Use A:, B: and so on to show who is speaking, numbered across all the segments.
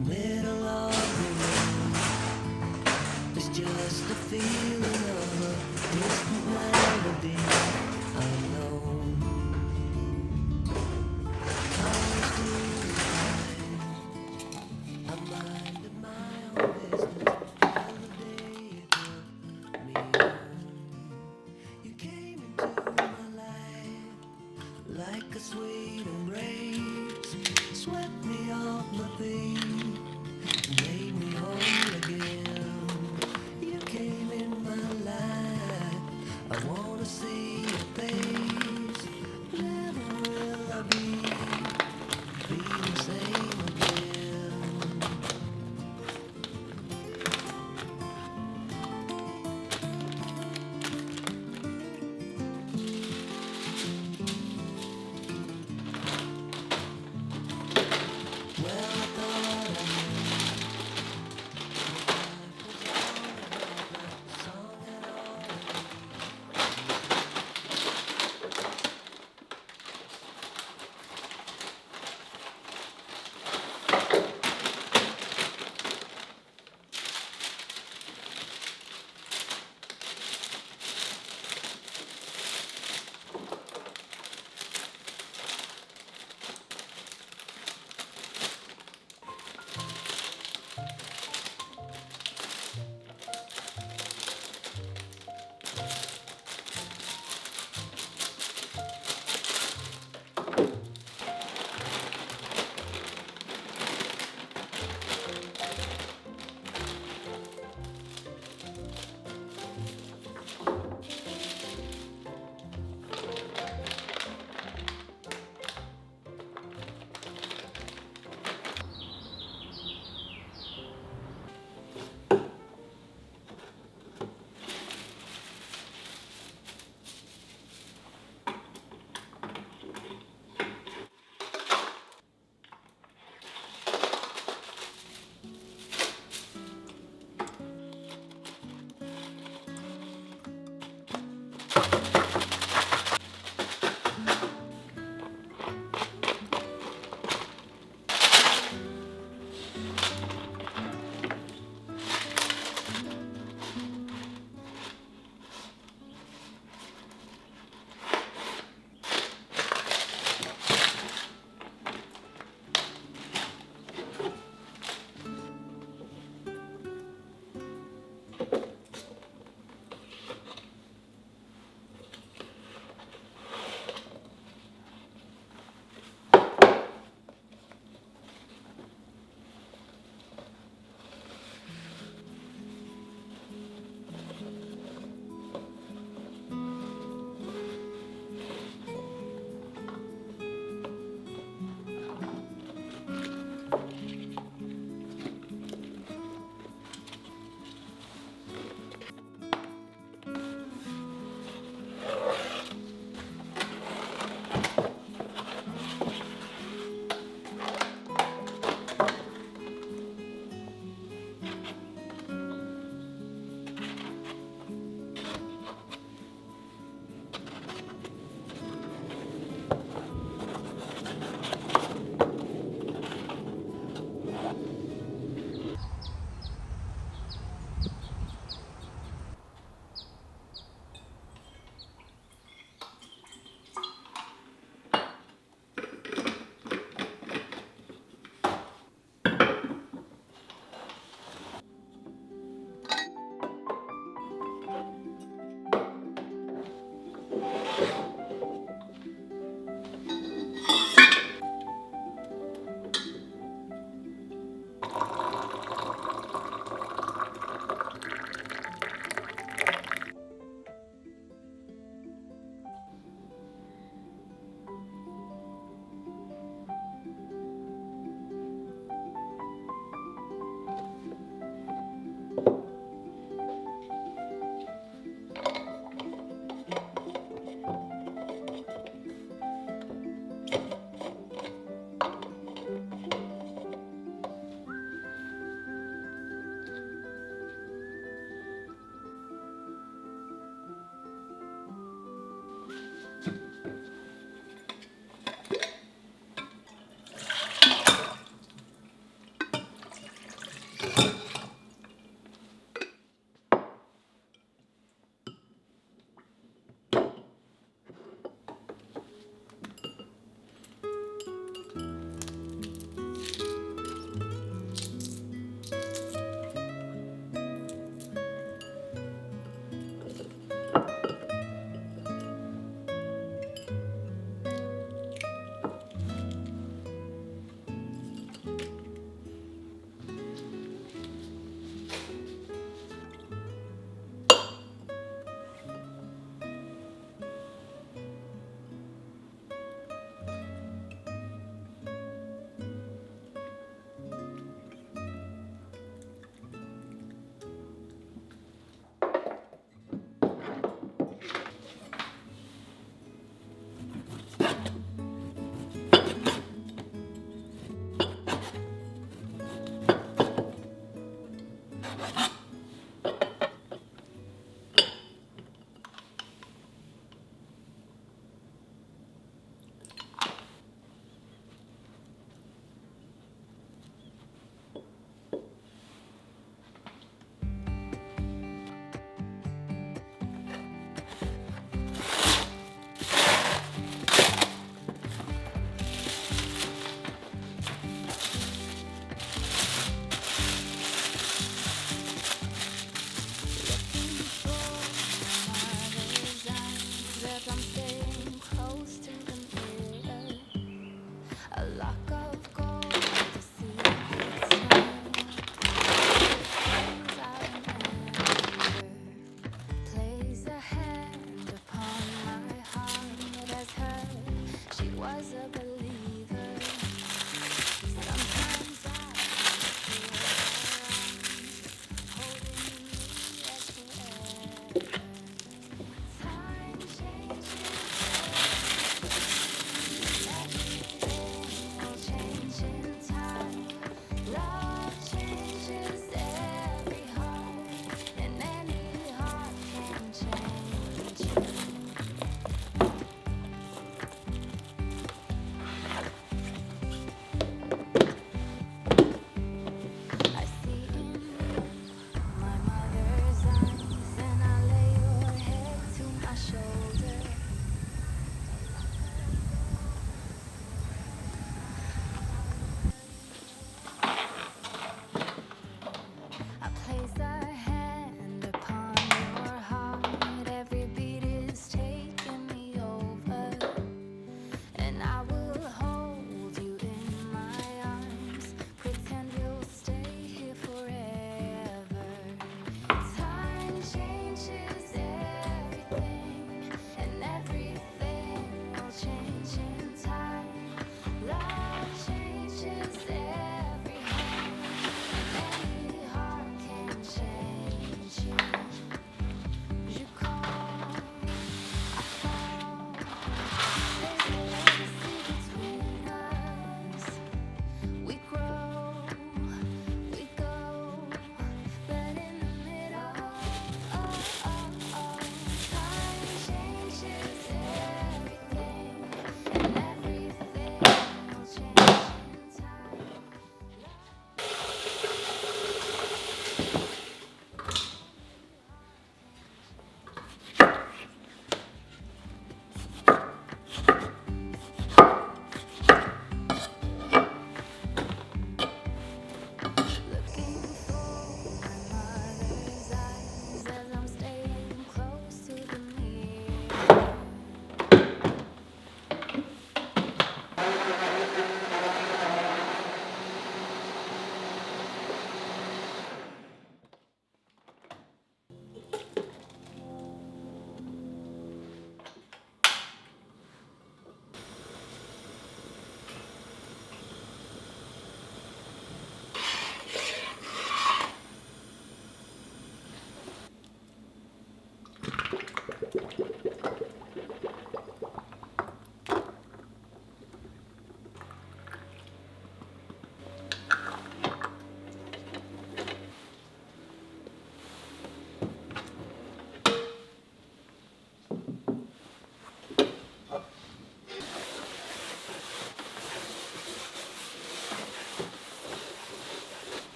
A: Middle of the road, it's just the feeling of a distant melody alone. I was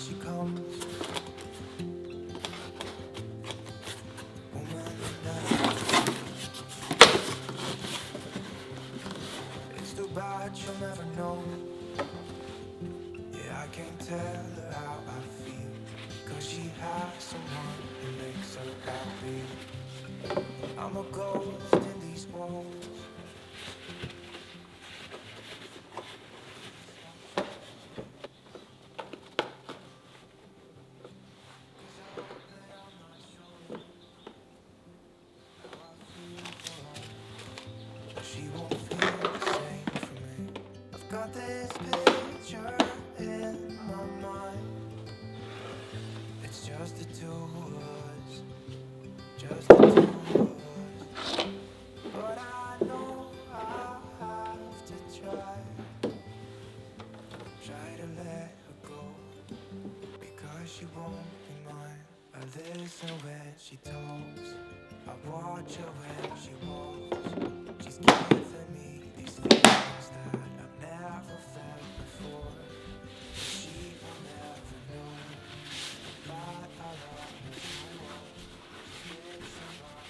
A: she comes. Woman it's too bad she'll never know. Yeah, I can't tell her how I feel, 'cause she has someone who makes her happy. I'm a ghost in these walls. She won't feel the same for me. I've got this picture in my mind. It's just the two of us, just the two of us. But I know I have to try to let her go, because she won't be mine. I listen when she talks, I watch her when she walks. She's giving me these feelings that I've never felt before. She will never know that I love her so well. She's someone.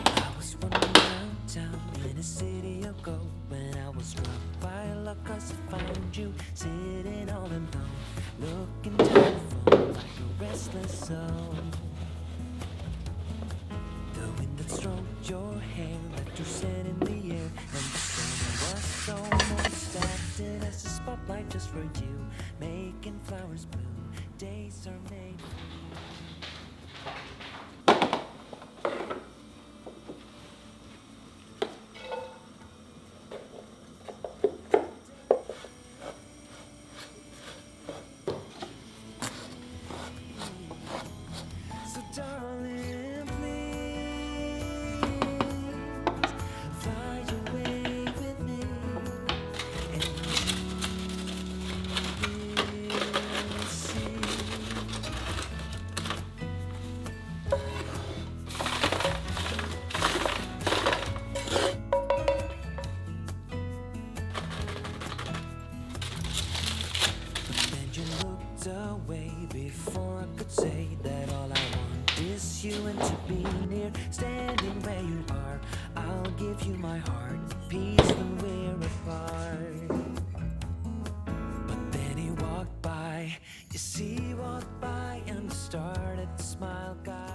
A: I was running around town in a city of gold when I was struck by luck 'cause I found you sitting all alone, looking down the phone like a restless soul. The wind that stroked your hair left your scent in the air, and the sun was almost acting as a spotlight just for you, making flowers bloom. Days are made for you. So darling, please fly away with me, and you will see. But then you looked away before I could say that all I want is you and to be near, standing where you are. I'll give you my heart, peace when we're apart. But then he walked by, you see, he walked by and started to smile. God